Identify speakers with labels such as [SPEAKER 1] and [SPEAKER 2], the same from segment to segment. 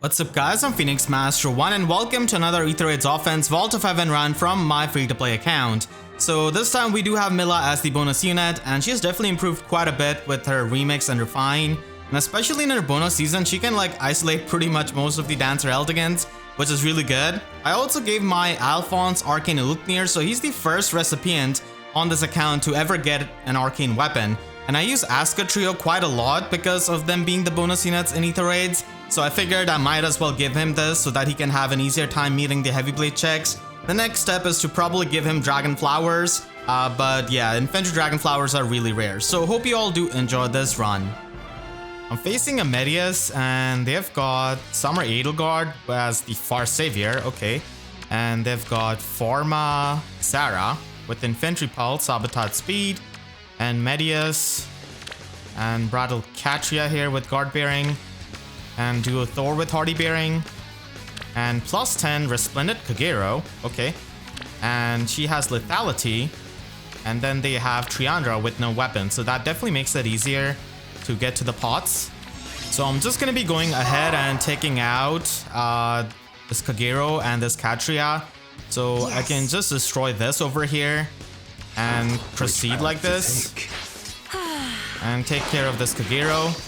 [SPEAKER 1] What's up guys, I'm Phoenix Master 1 and welcome to another Aether Raids Offense Vault of Heaven run from my free-to-play account. So this time we do have Mila as the bonus unit, and she's definitely improved quite a bit with her remix and refine. And especially in her bonus season, she can like isolate pretty much most of the Dancer Eldegans, which is really good. I also gave my Alfonse Arcane Sword, so he's the first recipient on this account to ever get an arcane weapon. And I use Askr trio quite a lot because of them being the bonus units in Aether Raids. So I figured I might as well give him this so that he can have an easier time meeting the heavy blade checks. The next step is to probably give him dragon flowers, but yeah, infantry dragon flowers are really rare. So hope you all do enjoy this run. I'm facing a Medius and they've got Summer Edelgard as the Far Savior, okay. And they've got Forma Sarah with infantry pulse, sabotage speed, and Medius, and Brattle Catria here with guard bearing. And Duo Thorr with Hardy Bearing. And plus 10 Resplendent Kagero. Okay. And she has Lethality. And then they have Triandra with no weapon. So that definitely makes it easier to get to the pots. So I'm just going to be going ahead and taking out this Kagero and this Catria. So I can just destroy this over here. And proceed like this. And take care of this Kagero.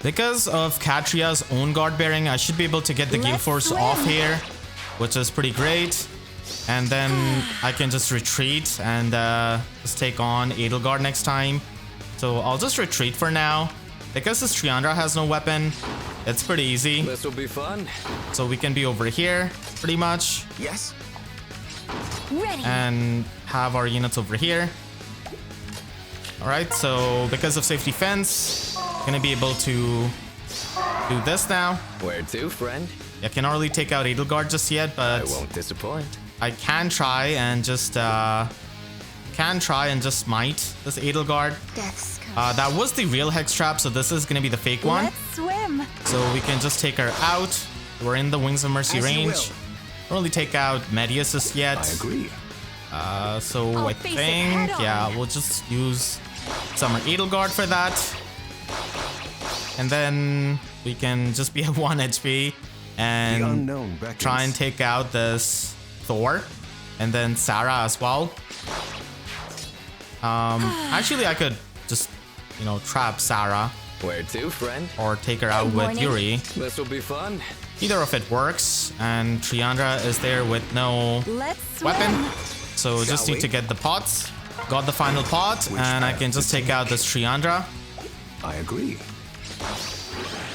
[SPEAKER 1] Because of Catria's own guard bearing, I should be able to get the Gale Force off here, which is pretty great. And then I can just retreat and just take on Edelgard next time. So I'll just retreat for now. Because this Triandra has no weapon, it's pretty easy.
[SPEAKER 2] This will be fun.
[SPEAKER 1] So we can be over here, pretty much.
[SPEAKER 2] Yes.
[SPEAKER 3] Ready.
[SPEAKER 1] And have our units over here. Alright, so because of safety fence, gonna be able to do this now.
[SPEAKER 2] Where to, friend?
[SPEAKER 1] I cannot really take out Edelgard just yet, but
[SPEAKER 2] I won't disappoint.
[SPEAKER 1] I can try and just smite this Edelgard.
[SPEAKER 3] Death's
[SPEAKER 1] That was the real hex trap, so this is gonna be the fake one.
[SPEAKER 3] Let's swim.
[SPEAKER 1] So we can just take her out. We're in the Wings of Mercy range. Don't really take out Medius just yet.
[SPEAKER 2] I agree.
[SPEAKER 1] So I think, yeah, we'll just use Summer Edelgard for that. And then we can just be at 1 HP and try and take out this Thorr and then Sarah as well. Actually, I could just, you know, trap Sarah.
[SPEAKER 2] Where to, friend?
[SPEAKER 1] Or take her out with Yuri.
[SPEAKER 2] This will be fun.
[SPEAKER 1] Either of it works. And Triandra is there with no weapon. So just need to get the pots. Got the final pot, and I can just take out this Triandra.
[SPEAKER 2] I agree.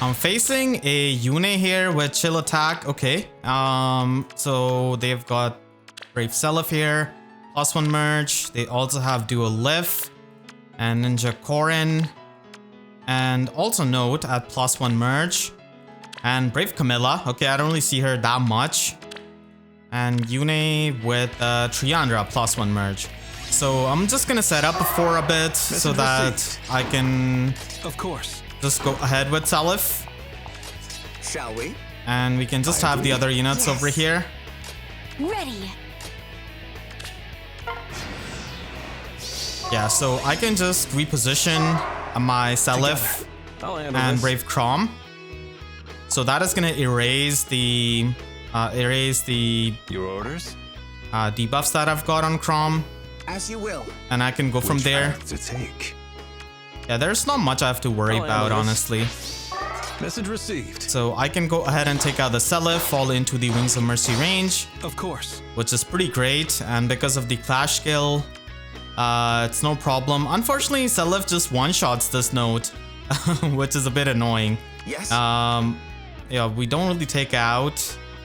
[SPEAKER 1] I'm facing a Yune here with chill attack. Okay. So they've got Brave Seliph here. +1 merge. They also have Duo Lift and Ninja Corin. And also Nott at +1 merge. And Brave Camilla. Okay, I don't really see her that much. And Yune with Triandra +1 merge. So I'm just gonna set up for a bit so that I can,
[SPEAKER 2] of course,
[SPEAKER 1] just go ahead with Seliph.
[SPEAKER 2] Shall we?
[SPEAKER 1] And we can just have the other units over here.
[SPEAKER 3] Ready.
[SPEAKER 1] Yeah, so I can just reposition my Seliph and Brave Chrom. So that is gonna erase the
[SPEAKER 2] your orders,
[SPEAKER 1] debuffs that I've got on Chrom.
[SPEAKER 2] As you will.
[SPEAKER 1] And I can go from there.
[SPEAKER 2] To take?
[SPEAKER 1] Yeah, there's not much I have to worry about, honestly.
[SPEAKER 2] Message received.
[SPEAKER 1] So I can go ahead and take out the Seliph, fall into the Wings of Mercy range.
[SPEAKER 2] Of course.
[SPEAKER 1] Which is pretty great. And because of the Clash skill, it's no problem. Unfortunately, Seliph just one-shots this Nott, which is a bit annoying.
[SPEAKER 2] Yes.
[SPEAKER 1] Yeah, we don't really take out...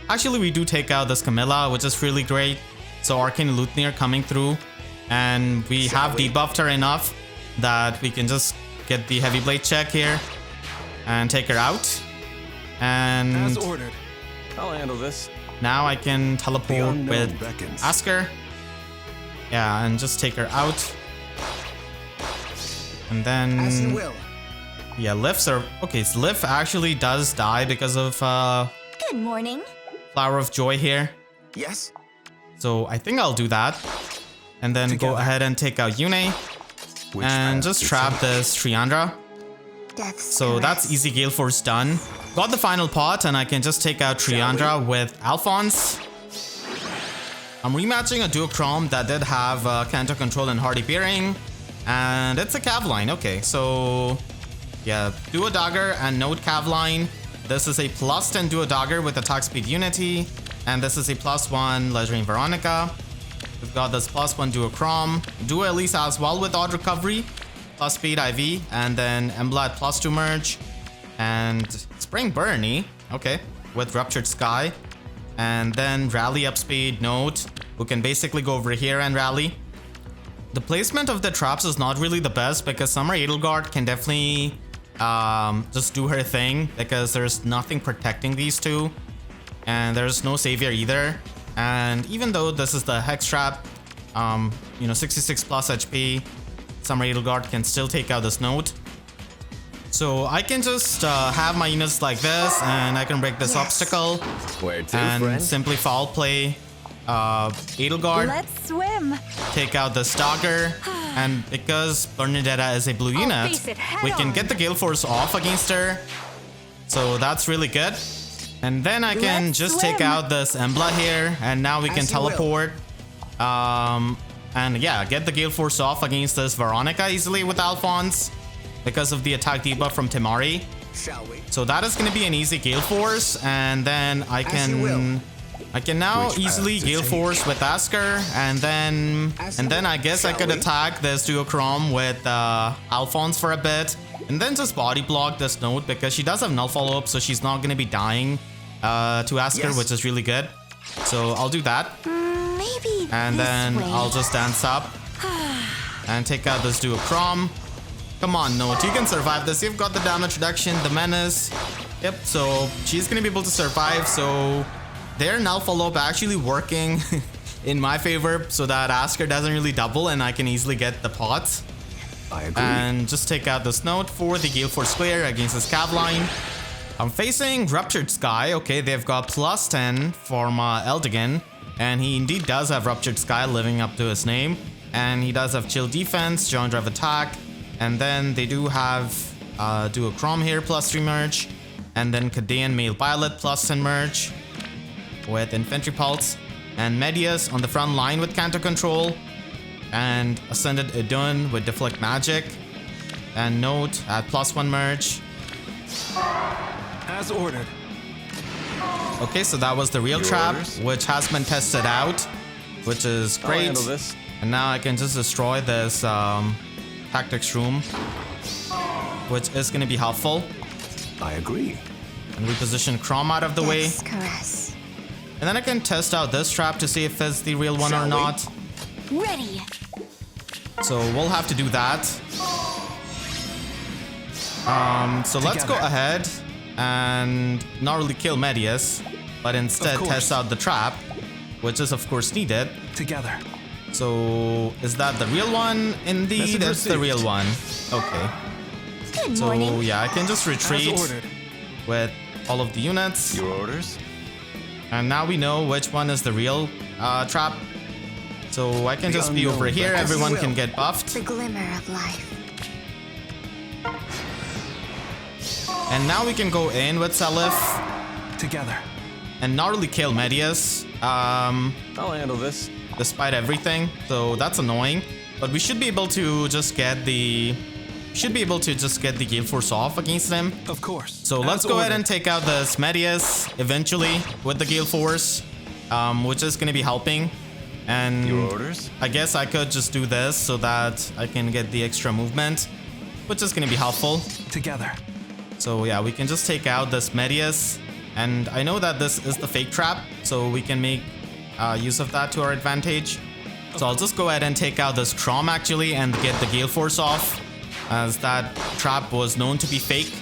[SPEAKER 1] Actually, we do take out this Camilla, which is really great. So Arcane Sword coming through. And we have debuffed her enough that we can just get the heavy blade check here and take her out. And
[SPEAKER 2] as ordered. I'll handle this.
[SPEAKER 1] Now I can teleport with Askr. Yeah, and just take her out. And then
[SPEAKER 2] as you will.
[SPEAKER 1] Yeah, lifts are okay. So Seliph actually does die because of
[SPEAKER 3] Good morning.
[SPEAKER 1] Flower of Joy here.
[SPEAKER 2] Yes.
[SPEAKER 1] So I think I'll do that. And then go ahead and take out Yune. And just trap this Triandra. So that's easy Gale Force done. Got the final pot, and I can just take out Triandra with Alfonse. I'm rematching a Duo Chrom that did have Canto Control and Hardy Bearing. And it's a CAVLINE. Okay, so yeah, Duo Dagr and Nott CAVLINE. This is a +10 Duo Dagr with attack speed unity. And this is a +1 Legendary Veronica. We've got this +1 Duo Chrom. Duo Elise as well with odd recovery. Plus speed IV. And then Embla at +2 merge. And Spring Burnie. Okay, with Ruptured Sky. And then Rally up speed Nott, who can basically go over here and rally. The placement of the traps is not really the best because Summer Edelgard can definitely just do her thing because there's nothing protecting these two. And there's no savior either. And even though this is the Hex trap, 66 plus HP, Summer Edelgard can still take out this Nott. So I can just have my units like this, and I can break this obstacle.
[SPEAKER 2] Where to,
[SPEAKER 1] and
[SPEAKER 2] friend?
[SPEAKER 1] simply foul play Edelgard.
[SPEAKER 3] Let's swim.
[SPEAKER 1] Take out this Dagr, and because Bernadetta is a blue unit,
[SPEAKER 3] face it head
[SPEAKER 1] we can
[SPEAKER 3] on.
[SPEAKER 1] get the Gale Force off against her. So that's really good. And then I can
[SPEAKER 3] Let's
[SPEAKER 1] just
[SPEAKER 3] swim.
[SPEAKER 1] take out this Embla here, and now we can
[SPEAKER 2] As you will.
[SPEAKER 1] teleport. And yeah, get the Gale Force off against this Veronica easily with Alfonse because of the attack debuff from Temari.
[SPEAKER 2] Shall we?
[SPEAKER 1] So that is going to be an easy Gale Force, and then I
[SPEAKER 2] you will.
[SPEAKER 1] can now
[SPEAKER 2] Which
[SPEAKER 1] easily
[SPEAKER 2] path to
[SPEAKER 1] Gale
[SPEAKER 2] take?
[SPEAKER 1] Force with Askr, and then I guess I
[SPEAKER 2] Shall
[SPEAKER 1] could
[SPEAKER 2] we?
[SPEAKER 1] attack this Duo Chrom with Alfonse for a bit, and then just body block this Nott because she does have null follow up, so she's not going to be dying to Askr,
[SPEAKER 2] Yes.
[SPEAKER 1] which is really good. So I'll do that,
[SPEAKER 3] Maybe
[SPEAKER 1] and
[SPEAKER 3] this
[SPEAKER 1] then
[SPEAKER 3] way.
[SPEAKER 1] I'll just dance up and take out this Duo Chrom. Come on, Nott, you can survive this. You've got the damage reduction, the menace. Yep, so she's gonna be able to survive. So their null follow-up actually working in my favor so that Askr doesn't really double and I can easily get the pots.
[SPEAKER 2] I agree.
[SPEAKER 1] And just take out this Nott for the Gale Force Square against this CAVLINE. I'm facing Ruptured Sky. Okay, they've got +10 from Eldigan. And he indeed does have Ruptured Sky living up to his name. And he does have Chill Defense, Giant Drive Attack. And then they do have Duo Chrom here, +3 merge. And then Kadean Male Byleth, +10 merge with Infantry Pulse. And Medius on the front line with Canto Control. And Ascended Idun with Deflect Magic. And Nott at +1 merge.
[SPEAKER 2] As ordered.
[SPEAKER 1] Okay, so that was the real
[SPEAKER 2] Your
[SPEAKER 1] trap,
[SPEAKER 2] orders?
[SPEAKER 1] which has been tested out, which is
[SPEAKER 2] I'll
[SPEAKER 1] great.
[SPEAKER 2] handle this.
[SPEAKER 1] And now I can just destroy this Tactics room, which is going to be helpful.
[SPEAKER 2] I agree.
[SPEAKER 1] And reposition Chrom out of the way.
[SPEAKER 3] Yes, caress.
[SPEAKER 1] And then I can test out this trap to see if it's the real one
[SPEAKER 2] Shall
[SPEAKER 1] or
[SPEAKER 2] we?
[SPEAKER 1] not.
[SPEAKER 3] Ready.
[SPEAKER 1] So we'll have to do that. So let's go
[SPEAKER 2] Together.
[SPEAKER 1] ahead and not really kill Medius, but instead
[SPEAKER 2] course.
[SPEAKER 1] test out the trap, which is of course needed.
[SPEAKER 2] Together.
[SPEAKER 1] So is that the real one? Indeed,
[SPEAKER 2] Message
[SPEAKER 1] it's the real
[SPEAKER 2] received.
[SPEAKER 1] one. Okay.
[SPEAKER 3] Good
[SPEAKER 1] So
[SPEAKER 3] morning.
[SPEAKER 1] yeah, I can just
[SPEAKER 2] As
[SPEAKER 1] retreat
[SPEAKER 2] ordered.
[SPEAKER 1] with all of the units.
[SPEAKER 2] Your orders?
[SPEAKER 1] And now we know which one is the real trap. So I can
[SPEAKER 2] The
[SPEAKER 1] just be over
[SPEAKER 2] unknown
[SPEAKER 1] here.
[SPEAKER 2] beckons.
[SPEAKER 1] Everyone
[SPEAKER 2] Will.
[SPEAKER 1] can get buffed.
[SPEAKER 3] The glimmer of life.
[SPEAKER 1] And now we can go in with Seliph
[SPEAKER 2] Together.
[SPEAKER 1] and not really kill Medius,
[SPEAKER 2] I'll handle this.
[SPEAKER 1] despite everything. So that's annoying. But we should be able to just get the Gale Force off against them.
[SPEAKER 2] Of course.
[SPEAKER 1] So let's go ahead and take out this Medius eventually with the Gale Force, which is going to be helping. And
[SPEAKER 2] Your orders?
[SPEAKER 1] I guess I could just do this so that I can get the extra movement, which is going to be helpful.
[SPEAKER 2] Together.
[SPEAKER 1] So yeah, we can just take out this Medius. And I know that this is the fake trap, so we can make use of that to our advantage. So I'll just go ahead and take out this Chrom actually and get the Gale Force off, as that trap was known to be fake.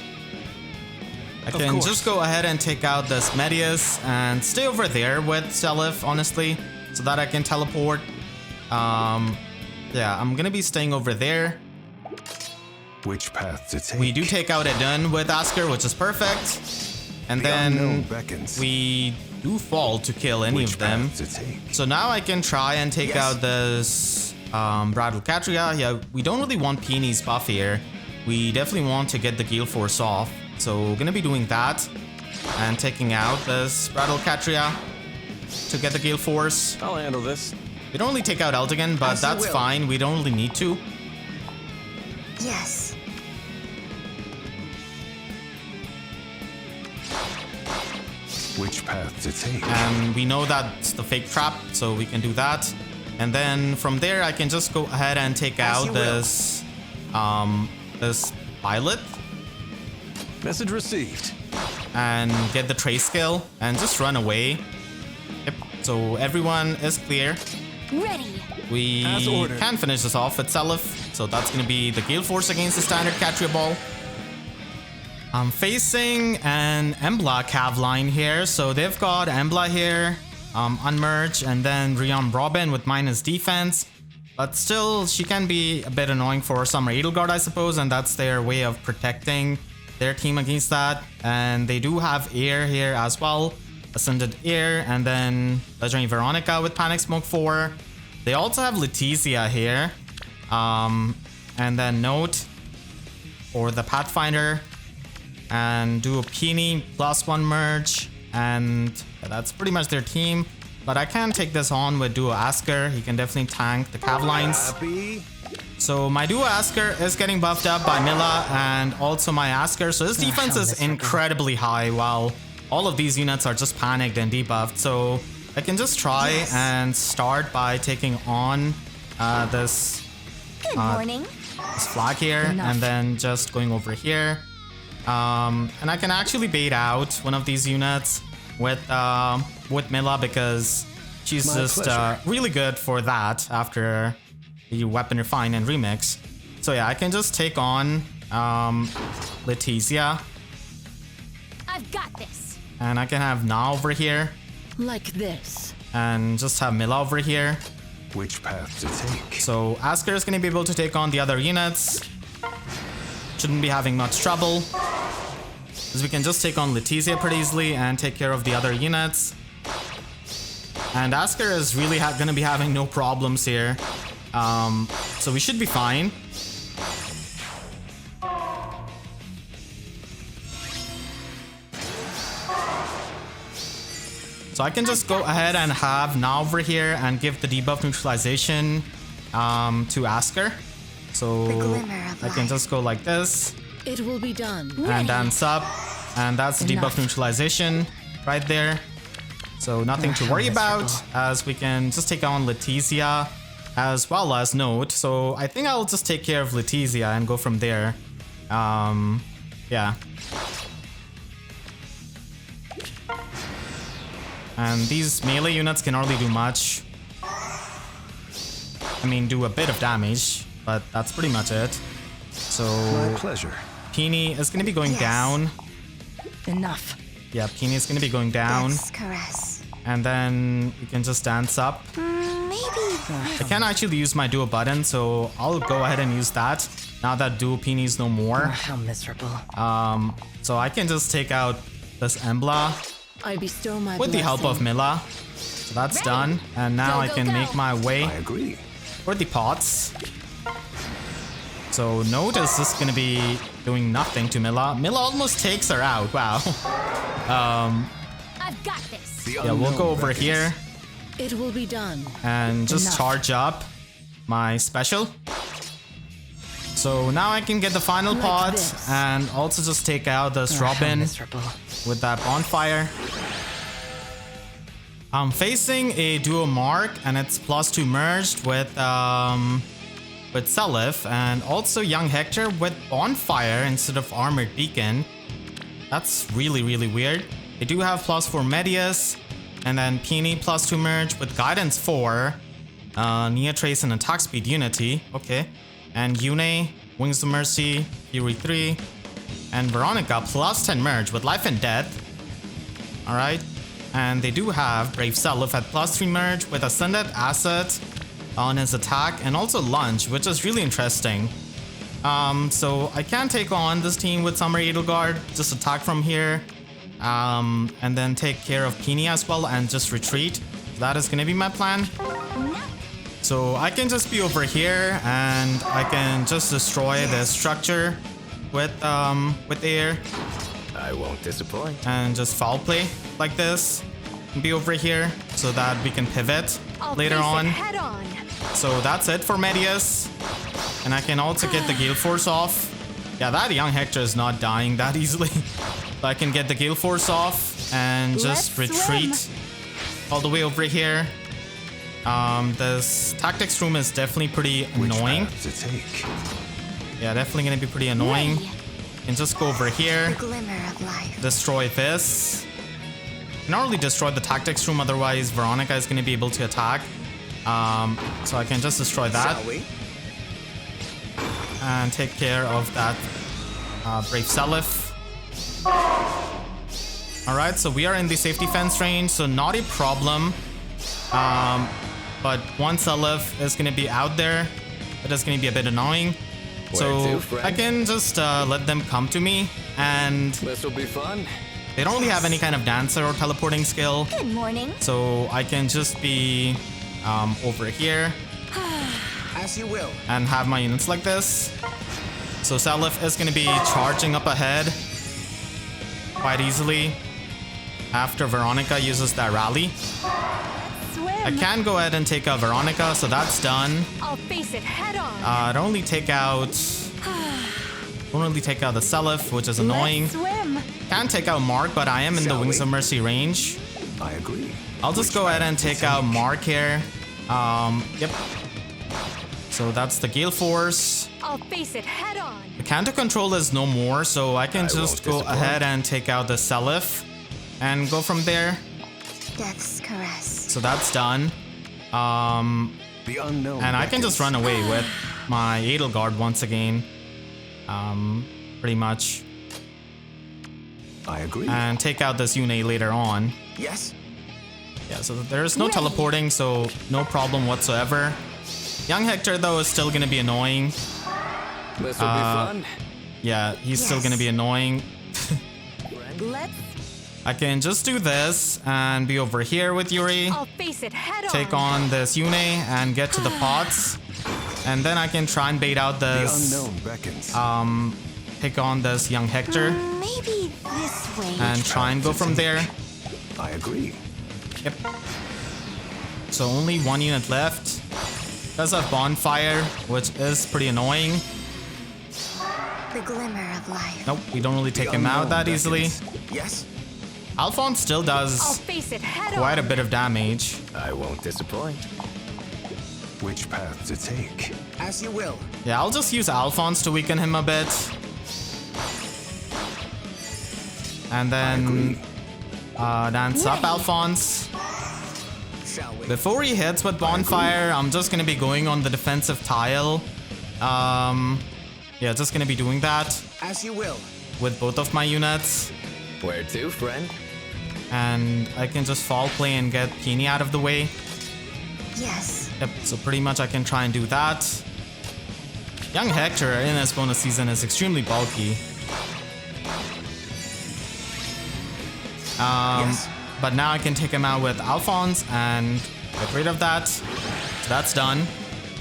[SPEAKER 1] I
[SPEAKER 2] Of
[SPEAKER 1] can
[SPEAKER 2] course.
[SPEAKER 1] just go ahead and take out this Medius and stay over there with Seliph, honestly, so that I can teleport. Yeah, I'm gonna be staying over there.
[SPEAKER 2] Which path to take?
[SPEAKER 1] We do take out Idun with Askr, which is perfect. And
[SPEAKER 2] The unknown
[SPEAKER 1] then
[SPEAKER 2] beckons.
[SPEAKER 1] we do fall to kill any
[SPEAKER 2] Which
[SPEAKER 1] of them.
[SPEAKER 2] path to take?
[SPEAKER 1] So now I can try and take
[SPEAKER 2] Yes.
[SPEAKER 1] out this Brattle Catria. Yeah, we don't really want Peony's buff here. We definitely want to get the Gale Force off. So gonna be doing that and taking out this Rattle Catria to get the Gale Force.
[SPEAKER 2] I'll handle this.
[SPEAKER 1] We don't really take out Eldigan, but that's fine. We don't really need to.
[SPEAKER 3] Yes.
[SPEAKER 2] Which path to take?
[SPEAKER 1] And we know that's the fake trap, so we can do that. And then from there, I can just go ahead and take out this, this Byleth.
[SPEAKER 2] Message received.
[SPEAKER 1] And get the trace skill and just run away. Yep. So everyone is clear.
[SPEAKER 3] Ready.
[SPEAKER 1] We can finish this off with Seliph. So that's gonna be the Gale Force against the standard Catria ball. I'm facing an Embla CAVLINE here. So they've got Embla here, Unmerge, and then Rion Robin with minus defense. But still, she can be a bit annoying for some Edelgard, I suppose, and that's their way of protecting their team against that. And they do have Air here as well, Ascended Air, and then Legendary Veronica with Panic Smoke 4. They also have Letizia here, and then Nott for the Pathfinder, and Duo Peony +1 merge, and that's pretty much their team. But I can take this on with Duo Askr. He can definitely tank the CAVLINE'S. So my Duo Askr is getting buffed up by Mila and also my Askr. So his defense is incredibly high while all of these units are just panicked and debuffed. So I can just try and start by taking on this,
[SPEAKER 3] Good morning.
[SPEAKER 1] this flag here and then just going over here. And I can actually bait out one of these units with Mila because she's just really good for that after the Weapon Refine and Remix. So yeah, I can just take on Letizia.
[SPEAKER 3] I've got this.
[SPEAKER 1] And I can have Na over here.
[SPEAKER 4] Like this.
[SPEAKER 1] And just have Mila over here.
[SPEAKER 2] Which path to take?
[SPEAKER 1] So Askr is going to be able to take on the other units. Shouldn't be having much trouble, as we can just take on Letizia pretty easily and take care of the other units. And Askr is really going to be having no problems here. So we should be fine. So I can just go ahead and have Na over here and give the debuff neutralization to Askr. So I can just go like this.
[SPEAKER 4] It will be done.
[SPEAKER 1] And dance up. And that's the debuff neutralization right there. So nothing to worry about, as we can just take on Letizia as well as Nott. So I think I'll just take care of Letizia and go from there. Yeah. And these melee units can hardly do much. I mean, do a bit of damage, but that's pretty much it. So
[SPEAKER 2] My pleasure.
[SPEAKER 1] Peony is going to be going down.
[SPEAKER 4] Enough.
[SPEAKER 1] Yeah, Peony is going to be going down.
[SPEAKER 3] Caress.
[SPEAKER 1] And then you can just dance up.
[SPEAKER 3] Maybe.
[SPEAKER 1] I can't actually use my Duo button, so I'll go ahead and use that now that Duo Peony is no more.
[SPEAKER 4] How miserable.
[SPEAKER 1] So I can just take out this Embla
[SPEAKER 4] I bestow my
[SPEAKER 1] with the help of
[SPEAKER 4] blessing.
[SPEAKER 1] Mila. So that's done. And now I can make my way
[SPEAKER 2] I agree.
[SPEAKER 1] for the pots. So Nott is just gonna be doing nothing to Mila. Mila almost takes her out. Wow.
[SPEAKER 3] I've got this.
[SPEAKER 1] Yeah, we'll go over here
[SPEAKER 4] It will be done.
[SPEAKER 1] and just
[SPEAKER 4] Enough.
[SPEAKER 1] charge up my special. So now I can get the final
[SPEAKER 4] Like
[SPEAKER 1] pot
[SPEAKER 4] this.
[SPEAKER 1] and also just take out this
[SPEAKER 4] How
[SPEAKER 1] Robin
[SPEAKER 4] miserable.
[SPEAKER 1] with that bonfire. I'm facing a Duo Mark and it's +2 merged with Seliph and also young Hector with bonfire instead of armored beacon. That's really weird. They do have +4 Medius and then Peony +2 merge with guidance 4, Nia Trace and attack speed unity. Okay. And Yune, Wings of Mercy, Fury 3, and Veronica +10 merge with Life and Death. Alright. And they do have Brave Seliph at +3 merge with Ascended Asset on his attack and also Lunge, which is really interesting. So I can take on this team with Summer Edelgard, just attack from here, and then take care of Peony as well and just retreat. That is gonna be my plan. So I can just be over here and I can just destroy the structure with Air.
[SPEAKER 5] I won't disappoint.
[SPEAKER 1] And just foul play like this. Be over here so that we can pivot later on.
[SPEAKER 3] Head on.
[SPEAKER 1] So that's it for Medius. And I can also get the Gale Force off. Yeah, that young Hector is not dying that easily. So I can get the Gale Force off and just retreat all the way over here. This tactics room is definitely pretty annoying.
[SPEAKER 2] Which path to take?
[SPEAKER 1] Yeah, definitely gonna be pretty annoying. And just go over here,
[SPEAKER 3] The glimmer of life.
[SPEAKER 1] destroy this. Not really destroy the tactics room, otherwise Veronica is gonna be able to attack. So I can just destroy that.
[SPEAKER 5] Shall we?
[SPEAKER 1] And take care of that brave Seliph. Alright, so we are in the safety fence range, so not a problem. But one Seliph is going to be out there. It is going to be a bit annoying. So
[SPEAKER 5] Where to, friend?
[SPEAKER 1] I can just let them come to me, and
[SPEAKER 5] This'll be fun.
[SPEAKER 1] they don't really have any kind of dancer or teleporting skill.
[SPEAKER 3] Good morning.
[SPEAKER 1] So I can just be over here
[SPEAKER 5] As you will.
[SPEAKER 1] and have my units like this. So Seliph is going to be charging up ahead quite easily after Veronica uses that rally.
[SPEAKER 3] Swim.
[SPEAKER 1] I can go ahead and take out Veronica, so that's done.
[SPEAKER 3] I'll face it head on.
[SPEAKER 1] Don't really take out the Seliph, which is annoying.
[SPEAKER 3] Let's swim.
[SPEAKER 1] Can take out Mark, but I am in the
[SPEAKER 5] Shall
[SPEAKER 1] Wings
[SPEAKER 5] we?
[SPEAKER 1] of Mercy range.
[SPEAKER 2] I agree.
[SPEAKER 1] I'll just go ahead and take out Mark here. Yep. So that's the Gale Force.
[SPEAKER 3] I'll face it head on.
[SPEAKER 1] The counter control is no more, so I can
[SPEAKER 5] I
[SPEAKER 1] just
[SPEAKER 5] won't
[SPEAKER 1] go
[SPEAKER 5] disappoint.
[SPEAKER 1] ahead and take out the Seliph and go from there.
[SPEAKER 3] Death's caress.
[SPEAKER 1] So that's done.
[SPEAKER 2] The unknown.
[SPEAKER 1] And I can just run away with my Edelgard once again. Pretty much.
[SPEAKER 2] I agree.
[SPEAKER 1] And take out this Yune later on.
[SPEAKER 5] Yes.
[SPEAKER 1] Yeah, so there's no teleporting, so no problem whatsoever. Young Hector, though, is still gonna be annoying.
[SPEAKER 5] This'll be fun.
[SPEAKER 1] Yeah, he's still gonna be annoying.
[SPEAKER 3] Let's.
[SPEAKER 1] I can just do this and be over here with Yuri.
[SPEAKER 3] I'll face it head on.
[SPEAKER 1] Take on this Yune and get to the pots. And then I can try and bait out
[SPEAKER 2] The
[SPEAKER 1] this,
[SPEAKER 2] unknown beckons.
[SPEAKER 1] pick on this young Hector
[SPEAKER 3] Maybe this way.
[SPEAKER 1] and try and go from there.
[SPEAKER 2] I agree.
[SPEAKER 1] Yep. So only one unit left. Does have Bonfire, which is pretty annoying.
[SPEAKER 3] The glimmer of life.
[SPEAKER 1] Nope, we don't really take
[SPEAKER 2] The
[SPEAKER 1] him out
[SPEAKER 2] unknown
[SPEAKER 1] that easily.
[SPEAKER 2] beckons.
[SPEAKER 5] Yes.
[SPEAKER 1] Alfonse still
[SPEAKER 3] I'll
[SPEAKER 1] does
[SPEAKER 3] face it head
[SPEAKER 1] quite a
[SPEAKER 3] on.
[SPEAKER 1] bit of damage.
[SPEAKER 5] I won't disappoint.
[SPEAKER 2] Which path to take?
[SPEAKER 5] As you will.
[SPEAKER 1] Yeah, I'll just use Alfonse to weaken him a bit. And
[SPEAKER 2] I
[SPEAKER 1] then
[SPEAKER 2] agree.
[SPEAKER 1] dance up Alfonse.
[SPEAKER 5] Shall we?
[SPEAKER 1] Before he hits with Bonfire, I'm just gonna be going on the defensive tile. Yeah, just gonna be doing that
[SPEAKER 5] As you will.
[SPEAKER 1] with both of my units.
[SPEAKER 5] Where to, friend?
[SPEAKER 1] And I can just fall play and get Peony out of the way.
[SPEAKER 3] Yes.
[SPEAKER 1] Yep, so pretty much I can try and do that. Young Hector in this bonus season is extremely bulky.
[SPEAKER 5] Yes.
[SPEAKER 1] But now I can take him out with Alfonse and get rid of that. So that's done.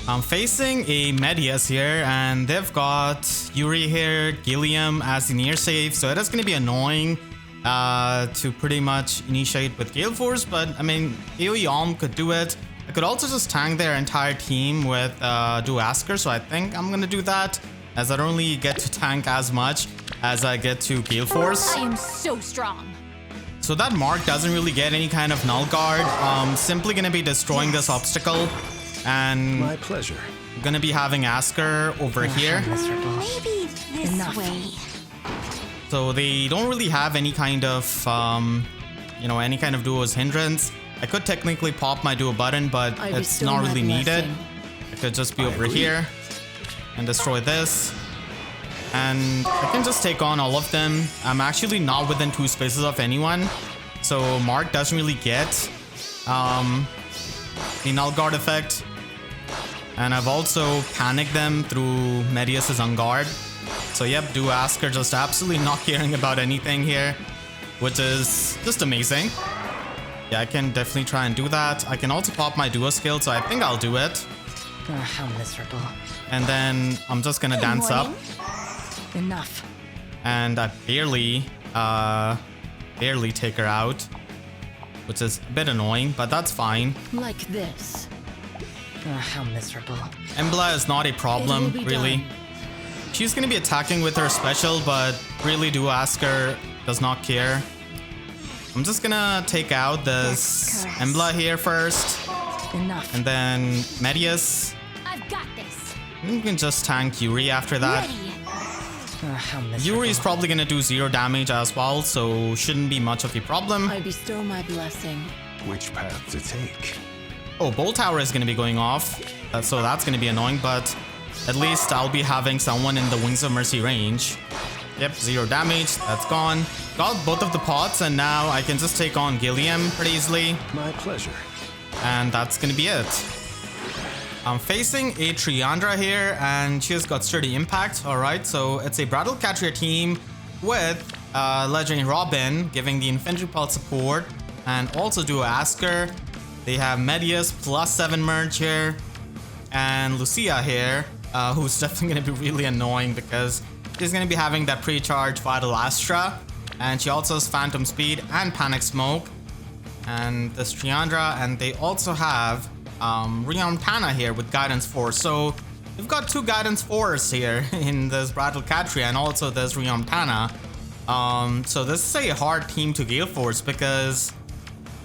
[SPEAKER 1] I'm facing a Medius here, and they've got Yuri here, Gilliam as the near save, so it is going to be annoying to pretty much initiate with Gale Force, but I mean, AoE Alm could do it. I could also just tank their entire team with Duo Askr, so I think I'm going to do that, as I don't really get to tank as much as I get to Gale Force.
[SPEAKER 3] I am so strong.
[SPEAKER 1] So that Mark doesn't really get any kind of null guard. Simply gonna be destroying this obstacle, and
[SPEAKER 2] My pleasure.
[SPEAKER 1] gonna be having Askr over here.
[SPEAKER 4] Miserable.
[SPEAKER 3] Maybe this
[SPEAKER 4] Enough.
[SPEAKER 3] way.
[SPEAKER 1] So they don't really have any kind of, any kind of duo's hindrance. I could technically pop my duo button, but
[SPEAKER 4] I
[SPEAKER 1] it's
[SPEAKER 4] bestow
[SPEAKER 1] not
[SPEAKER 4] my
[SPEAKER 1] really needed.
[SPEAKER 4] blessing.
[SPEAKER 1] I could just be
[SPEAKER 2] I
[SPEAKER 1] over
[SPEAKER 2] agree.
[SPEAKER 1] here and destroy this. And I can just take on all of them. I'm actually not within 2 spaces of anyone. So Mark doesn't really get the null guard effect. And I've also panicked them through Medius' Unguard. So yep, Duo Askr just absolutely not caring about anything here, which is just amazing. Yeah, I can definitely try and do that. I can also pop my duo skill, so I think I'll do it.
[SPEAKER 4] Oh, how miserable.
[SPEAKER 1] And then I'm just gonna dance up.
[SPEAKER 3] morning.
[SPEAKER 4] Enough.
[SPEAKER 1] And I barely barely take her out, which is a bit annoying, but that's fine.
[SPEAKER 4] Like this. How miserable.
[SPEAKER 1] Embla is not a problem, really. She's gonna be attacking with her special, but really Duo Askr does not care. I'm just gonna take out this Embla here first.
[SPEAKER 4] Enough.
[SPEAKER 1] And then Medius.
[SPEAKER 3] I've got this.
[SPEAKER 1] You can just tank Yuri after that.
[SPEAKER 3] Ready.
[SPEAKER 4] How miserable.
[SPEAKER 1] Yuri is probably gonna do 0 damage as well, so shouldn't be much of a problem.
[SPEAKER 4] I bestow my blessing.
[SPEAKER 2] Which path to take?
[SPEAKER 1] Oh, Bolt Tower is gonna be going off, so that's gonna be annoying, but at least I'll be having someone in the Wings of Mercy range. Yep, 0 damage, that's gone. Got both of the pots, and now I can just take on Gilliam pretty easily.
[SPEAKER 2] My pleasure.
[SPEAKER 1] And that's gonna be it. I'm facing a Triandra here, and she has got sturdy impact. Alright, so it's a Brattle Catria team with Legendary Robin giving the infantry pulse support, and also Duo Askr. They have Medius plus 7 merge here, and Lucia here, who's definitely gonna be really annoying because she's gonna be having that pre-charge Vital Astra, and she also has Phantom Speed and Panic Smoke. And this Triandra, and they also have Rearmed Tana here with Guidance 4. So we've got 2 Guidance 4s here in this Brattle Catria, and also this Rearmed Tana. So this is a hard team to Gale Force because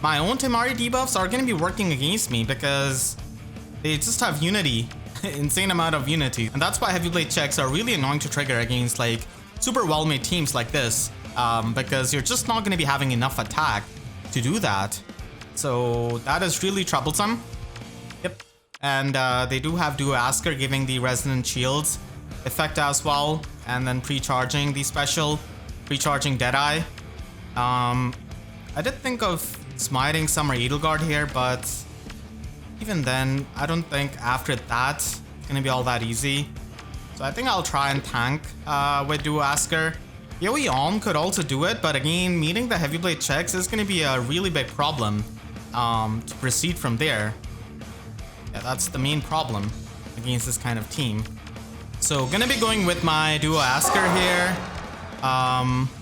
[SPEAKER 1] my own Temari debuffs are going to be working against me because they just have Unity, insane amount of Unity. And that's why Heavy Blade checks are really annoying to trigger against like super well-made teams like this, because you're just not going to be having enough attack to do that. So that is really troublesome. Yep. And they do have Duo Askr giving the Resonant Shields effect as well, and then pre-charging the special, pre-charging Deadeye. I did think of smiting Summer Edelgard here, but even then, I don't think after that it's gonna be all that easy. So I think I'll try and tank with Duo Askr. Yoey Alm could also do it, but again, meeting the Heavy Blade checks is going to be a really big problem to proceed from there. Yeah, that's the main problem against this kind of team. So gonna be going with my Duo Askr here.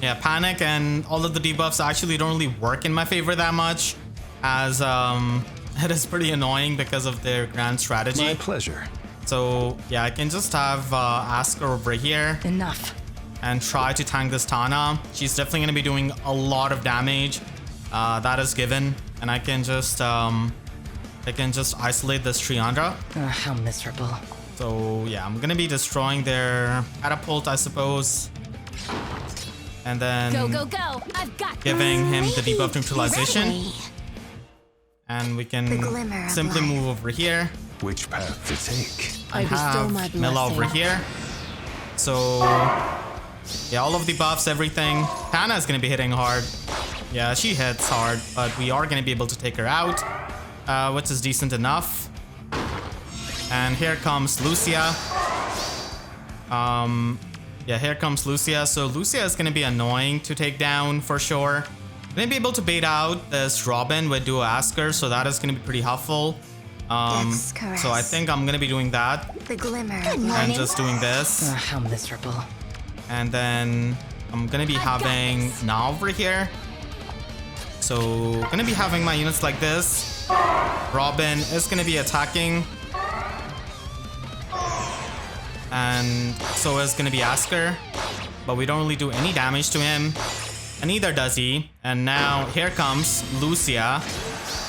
[SPEAKER 1] Yeah, Panic and all of the debuffs actually don't really work in my favor that much, as it is pretty annoying because of their grand strategy.
[SPEAKER 2] My pleasure.
[SPEAKER 1] So yeah, I can just have Askr over here.
[SPEAKER 4] Enough.
[SPEAKER 1] And try to tank this Tana. She's definitely going to be doing a lot of damage. That is given. And I can just isolate this Triandra.
[SPEAKER 4] How miserable.
[SPEAKER 1] So yeah, I'm going to be destroying their catapult, I suppose. And then
[SPEAKER 3] Go. I've got
[SPEAKER 1] giving him the debuff neutralization.
[SPEAKER 3] Ready.
[SPEAKER 1] And we can
[SPEAKER 3] glimmer of
[SPEAKER 1] simply
[SPEAKER 3] light.
[SPEAKER 1] move over here.
[SPEAKER 2] Which path to take?
[SPEAKER 4] I bestow my
[SPEAKER 1] Have Mila
[SPEAKER 4] blessing.
[SPEAKER 1] over here. So yeah, all of the buffs, everything. Tana is going to be hitting hard. Yeah, she hits hard, but we are going to be able to take her out, which is decent enough. And here comes Lucia. Yeah, here comes Lucia. So Lucia is going to be annoying to take down for sure. I'm going to be able to bait out this Robin with Duo Askr, so that is going to be pretty helpful. So I think I'm going to be doing that.
[SPEAKER 3] The glimmer.
[SPEAKER 1] And just doing this.
[SPEAKER 4] How miserable.
[SPEAKER 1] And then I'm gonna be having Na over here. So gonna be having my units like this. Robin is gonna be attacking. And so is gonna be Askr. But we don't really do any damage to him. And neither does he. And now here comes Lucia,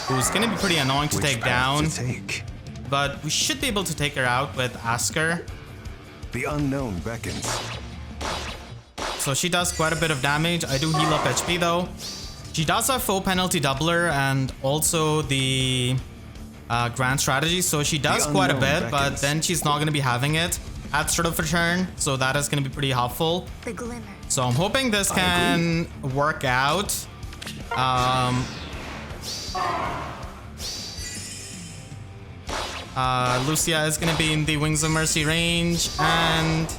[SPEAKER 1] who's gonna be pretty annoying to take down. But we should be able to take her out with Askr.
[SPEAKER 2] The unknown beckons.
[SPEAKER 1] So she does quite a bit of damage. I do heal up HP though. She does have foe penalty doubler and also the grand strategy. So she does quite a bit, but then she's not going to be having it at start of a turn. So that is going to be pretty helpful.
[SPEAKER 3] The glimmer.
[SPEAKER 1] So I'm hoping this can work out. Lucia is going to be in the Wings of Mercy range, and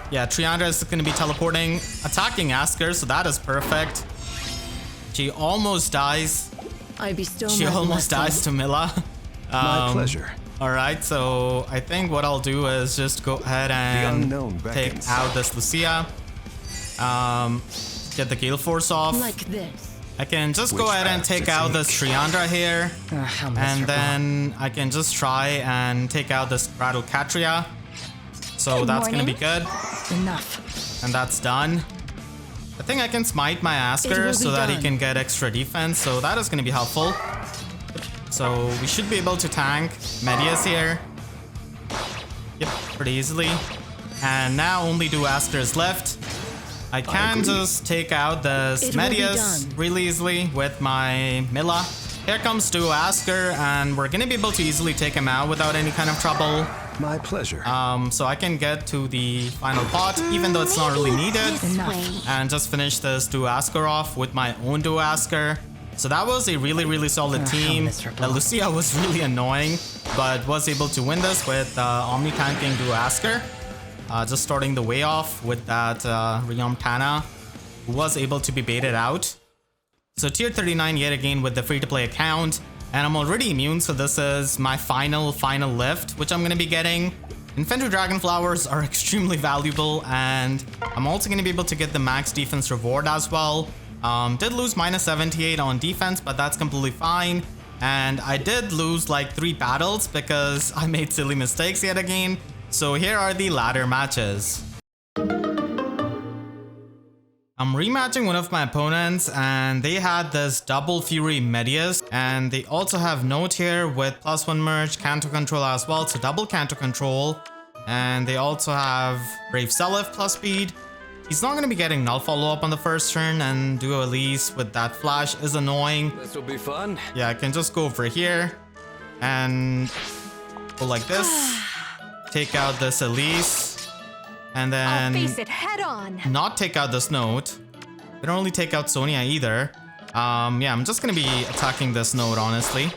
[SPEAKER 1] yeah, Triandra is going to be teleporting, attacking Askr, so that is perfect. She almost dies.
[SPEAKER 4] I bestow
[SPEAKER 1] She
[SPEAKER 4] my
[SPEAKER 1] almost
[SPEAKER 4] blessing.
[SPEAKER 1] dies to Mila.
[SPEAKER 2] My pleasure.
[SPEAKER 1] Alright, so I think what I'll do is just go ahead and
[SPEAKER 2] unknown
[SPEAKER 1] take
[SPEAKER 2] beckons.
[SPEAKER 1] out this Lucia. get the Gale Force off.
[SPEAKER 4] Like this.
[SPEAKER 1] I can just go
[SPEAKER 2] Which
[SPEAKER 1] ahead and
[SPEAKER 2] path to
[SPEAKER 1] take out
[SPEAKER 2] take?
[SPEAKER 1] this Triandra here.
[SPEAKER 4] How
[SPEAKER 1] And
[SPEAKER 4] miserable.
[SPEAKER 1] then I can just try and take out this Rattle Catria. So
[SPEAKER 3] Good
[SPEAKER 1] that's gonna be
[SPEAKER 3] morning.
[SPEAKER 1] good.
[SPEAKER 4] Enough.
[SPEAKER 1] And that's done. I think I can smite my
[SPEAKER 4] It
[SPEAKER 1] Askr
[SPEAKER 4] will
[SPEAKER 1] so
[SPEAKER 4] be
[SPEAKER 1] that he
[SPEAKER 4] done.
[SPEAKER 1] can get extra defense. So that is gonna be helpful. So we should be able to tank Medius here. Yep, pretty easily. And now only Duo Askr is left. I can
[SPEAKER 2] agree.
[SPEAKER 1] just take out this
[SPEAKER 4] It will be
[SPEAKER 1] Medius
[SPEAKER 4] done.
[SPEAKER 1] really easily with my Mila. Here comes Duo Askr, and we're gonna be able to easily take him out without any kind of trouble.
[SPEAKER 2] My pleasure.
[SPEAKER 1] So I can get to the final pot, even though it's not really needed,
[SPEAKER 3] This
[SPEAKER 4] Enough.
[SPEAKER 3] way.
[SPEAKER 1] and just finish this Duo Askr off with my own Duo Askr. So that was a really solid
[SPEAKER 4] How
[SPEAKER 1] team.
[SPEAKER 4] miserable.
[SPEAKER 1] Lucia was really annoying, but was able to win this with omni-tanking Duo Askr. Just starting the way off with that Realm Tana, who was able to be baited out. So tier 39 yet again with the free-to-play account, and I'm already immune, so this is my final lift, which I'm gonna be getting. Infantry Dragon Flowers are extremely valuable, and I'm also gonna be able to get the max defense reward as well. Did lose minus 78 on defense, but that's completely fine. And I did lose like 3 battles because I made silly mistakes yet again. So here are the ladder matches. I'm rematching one of my opponents, and they had this double Fury Medius, and they also have Nott here with +1 merge, Canto Control as well, so double Canto Control. And they also have Brave Seliph plus speed. He's not going to be getting null follow-up on the first turn, and Duo Elise with that flash is annoying.
[SPEAKER 5] This will be fun.
[SPEAKER 1] Yeah, I can just go over here and go like this. Take out this Elise. And
[SPEAKER 3] I'll
[SPEAKER 1] then
[SPEAKER 3] face it head on.
[SPEAKER 1] not take out this Nott. We don't really take out Sonia either. Yeah, I'm just gonna be attacking this Nott, honestly.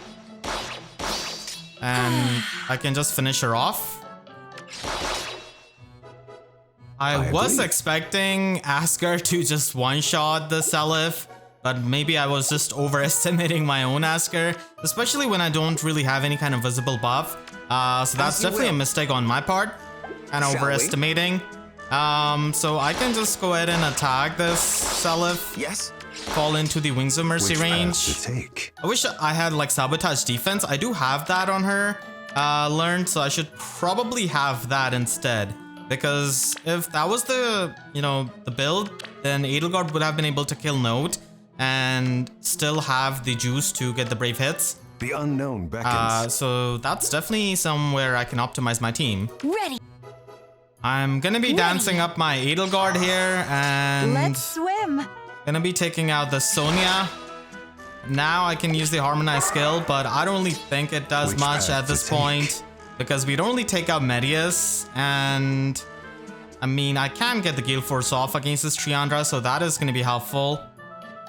[SPEAKER 1] And I can just finish her off. I was
[SPEAKER 2] agree.
[SPEAKER 1] expecting Askr to just one-shot the Seliph, but maybe I was just overestimating my own Askr, especially when I don't really have any kind of visible buff. So that's
[SPEAKER 5] As you
[SPEAKER 1] definitely a
[SPEAKER 5] will.
[SPEAKER 1] mistake on my part. Kind of
[SPEAKER 5] Shall we?
[SPEAKER 1] overestimating. So I can just go ahead and attack this Seliph,
[SPEAKER 5] Yes.
[SPEAKER 1] fall into the Wings of Mercy
[SPEAKER 2] Which
[SPEAKER 1] range.
[SPEAKER 2] path to take?
[SPEAKER 1] I wish I had like Sabotage Defense. I do have that on her learned, so I should probably have that instead. Because if that was the, the build, then Edelgard would have been able to kill Nott and still have the juice to get the brave hits.
[SPEAKER 2] The unknown beckons.
[SPEAKER 1] So that's definitely somewhere I can optimize my team.
[SPEAKER 3] Ready.
[SPEAKER 1] I'm gonna be dancing up my Edelgard here, and
[SPEAKER 3] Let's swim.
[SPEAKER 1] gonna be taking out the Sonia. Now I can use the Harmonized skill, but I don't really think it does
[SPEAKER 2] Which
[SPEAKER 1] much
[SPEAKER 2] path
[SPEAKER 1] at this
[SPEAKER 2] to take?
[SPEAKER 1] point, because we'd only take out Medius, and I mean, I can get the Gale Force off against this Triandra, so that is gonna be helpful.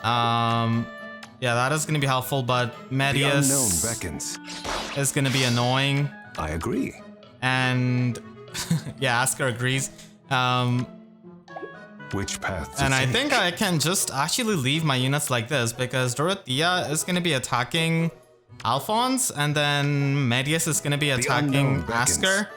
[SPEAKER 1] Yeah, that is gonna be helpful, but
[SPEAKER 2] The
[SPEAKER 1] Medius
[SPEAKER 2] unknown beckons.
[SPEAKER 1] is gonna be annoying.
[SPEAKER 2] I agree.
[SPEAKER 1] And yeah, Askr agrees.
[SPEAKER 2] Which path to
[SPEAKER 1] And I
[SPEAKER 2] take?
[SPEAKER 1] think I can just actually leave my units like this, because Dorothea is going to be attacking Alfonse, and then Medius is going to be attacking
[SPEAKER 2] unknown beckons.
[SPEAKER 1] Askr.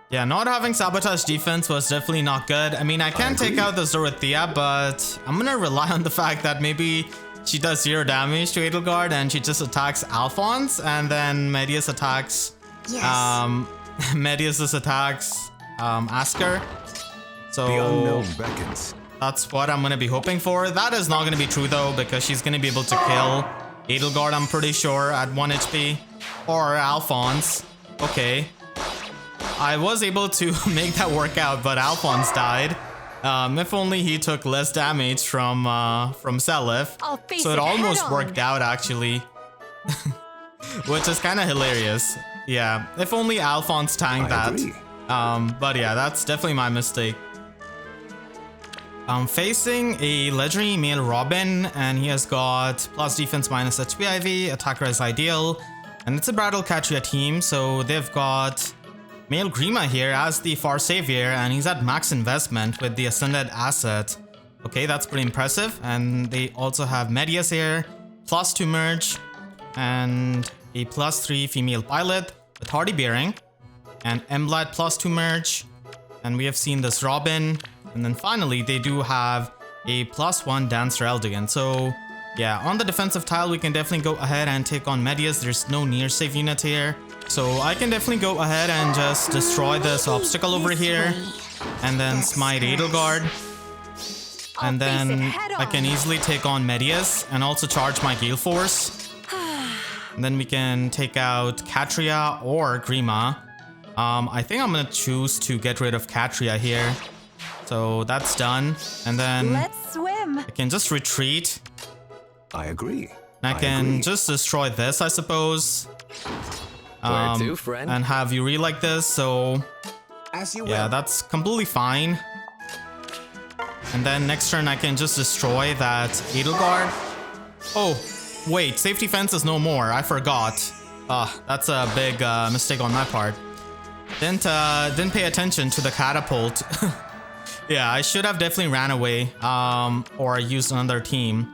[SPEAKER 1] Yeah, not having Sabotage Defense was definitely not good. I mean, I can take
[SPEAKER 2] agree.
[SPEAKER 1] out this Dorothea, but I'm going to rely on the fact that maybe she does 0 damage to Edelgard and she just attacks Alfonse, and then Medius attacks...
[SPEAKER 3] Yes.
[SPEAKER 1] Medius just attacks Askr. So...
[SPEAKER 2] The unknown beckons.
[SPEAKER 1] that's what I'm gonna be hoping for. That is not gonna be true though, because she's gonna be able to kill Edelgard, I'm pretty sure, at 1 HP. Or Alfonse. Okay. I was able to make that work out, but Alfonse died. If only he took less damage from Seliph.
[SPEAKER 3] I'll face
[SPEAKER 1] So it
[SPEAKER 3] it head
[SPEAKER 1] almost
[SPEAKER 3] on.
[SPEAKER 1] worked out actually. Which is kind of hilarious. Yeah, if only Alfonse tanked
[SPEAKER 2] I
[SPEAKER 1] that.
[SPEAKER 2] agree.
[SPEAKER 1] But yeah, that's definitely my mistake. I'm facing a legendary male Robin, and he has got plus defense minus HP IV, attacker is ideal, and it's a Battle Catria team, so they've got male Grima here as the Far Savior, and he's at max investment with the Ascended asset. Okay, that's pretty impressive, and they also have Medius here, +2 merge, and a +3 female Byleth with Hardy Bearing, and Embla at +2 merge, and we have seen this Robin. And then finally, they do have a +1 Dancer Eldegard. So yeah, on the defensive tile, we can definitely go ahead and take on Medius. There's no near save unit here. So I can definitely go ahead and just destroy this obstacle over here. And then smite Edelgard. And then I can easily take on Medius and also charge my Gale Force. And then we can take out Catria or Grima. I think I'm gonna choose to get rid of Catria here. So that's done. And then
[SPEAKER 3] Let's swim.
[SPEAKER 1] I can just retreat.
[SPEAKER 2] I agree.
[SPEAKER 1] I can just destroy this, I suppose.
[SPEAKER 5] Where to, friend?
[SPEAKER 1] And have Yuri like this, so
[SPEAKER 5] As you
[SPEAKER 1] yeah,
[SPEAKER 5] will.
[SPEAKER 1] that's completely fine. And then next turn I can just destroy that Edelgard. Oh, wait, safety fence is no more. I forgot. That's a big mistake on my part. Didn't pay attention to the catapult. Yeah, I should have definitely ran away or used another team.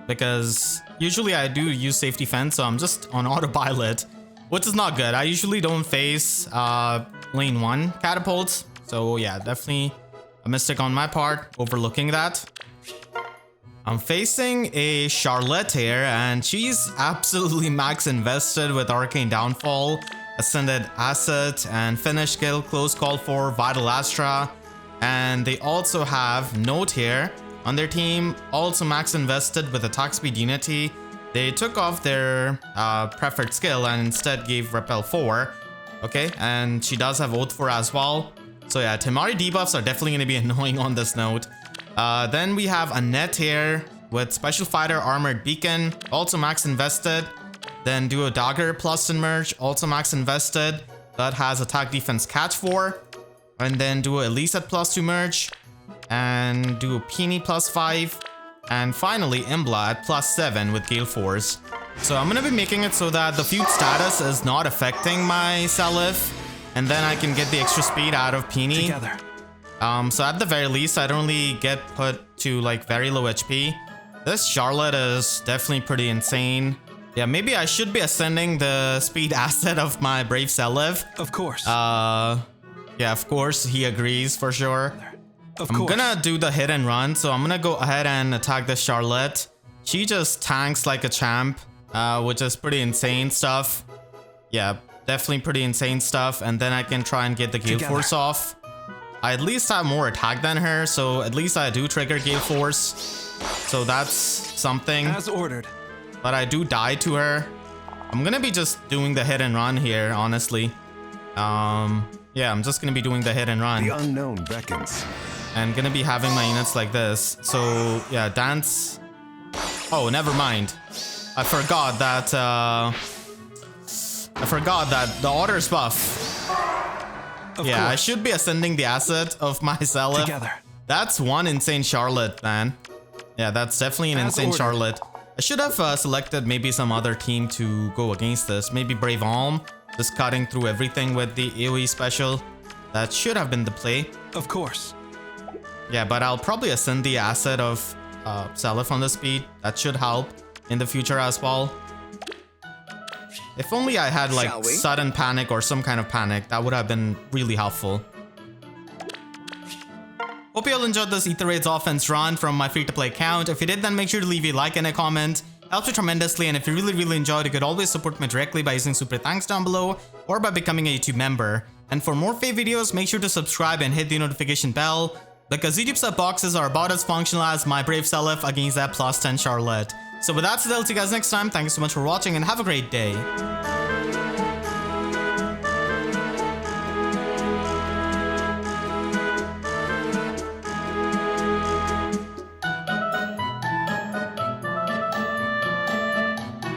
[SPEAKER 1] Because usually I do use safety fence, so I'm just on auto Byleth, which is not good. I usually don't face lane 1 catapults. So yeah, definitely a mistake on my part, overlooking that. I'm facing a Charlotte here, and she's absolutely max invested with Arcane Downfall, Ascended Asset, and Finish Skill, Close Call for Vital Astra. And they also have Nott here on their team, also max invested with Attack Speed Unity. They took off their preferred skill and instead gave Repel 4. Okay, and she does have Oath 4 as well. So yeah, Temari debuffs are definitely going to be annoying on this note. Then we have Annette here with Special Fighter Armored Beacon, also max invested. Then Duo Dagr plus Emerge, also max invested. That has Attack Defense Catch 4. And then Duo Elise at +2 merge. And Duo Peony +5. And finally Embla at +7 with Gale Force. So I'm gonna be making it so that the feud status is not affecting my Seliph. And then I can get the extra speed out of Peony.
[SPEAKER 2] Together.
[SPEAKER 1] So at the very least, I don't really get put to like very low HP. This Charlotte is definitely pretty insane. Yeah, maybe I should be ascending the speed asset of my Brave Seliph.
[SPEAKER 2] Of course.
[SPEAKER 1] Yeah, of course, he agrees for sure.
[SPEAKER 2] Of
[SPEAKER 1] I'm gonna do the hit and run, so I'm gonna go ahead and attack the Charlotte. She just tanks like a champ, which is pretty insane stuff. Yeah, definitely pretty insane stuff. And then I can try and get the Gale Force off. I at least have more attack than her, so at least I do trigger Gale Force. So that's something.
[SPEAKER 2] As ordered.
[SPEAKER 1] But I do die to her. I'm gonna be just doing the hit and run here, honestly. Yeah, I'm just gonna be doing the hit and run.
[SPEAKER 2] The unknown beckons.
[SPEAKER 1] And gonna be having my units like this. So yeah, dance. Oh, never mind. I forgot that the order's buff. Yeah, I should be ascending the asset of my Seliph.
[SPEAKER 2] Together.
[SPEAKER 1] That's one insane Charlotte, man. Yeah, that's definitely an insane Charlotte. I should have selected maybe some other team to go against this. Maybe Brave Alm, just cutting through everything with the AoE special. That should have been the play.
[SPEAKER 2] Of course.
[SPEAKER 1] Yeah, but I'll probably ascend the asset of Seliph on the speed. That should help in the future as well. If only I had like sudden panic or some kind of panic, that would have been really helpful. Hope you all enjoyed this Aether Raids offense run from my free-to-play account. If you did, then make sure to leave a like and a comment. Helps me tremendously, and if you really enjoyed, you could always support me directly by using super thanks down below or by becoming a YouTube member. And for more FEH videos, make sure to subscribe and hit the notification bell, because YouTube sub boxes are about as functional as my Brave Seliph against that +10 Charlotte. So with that said, I'll see you guys next time. Thank you so much for watching and have a great day.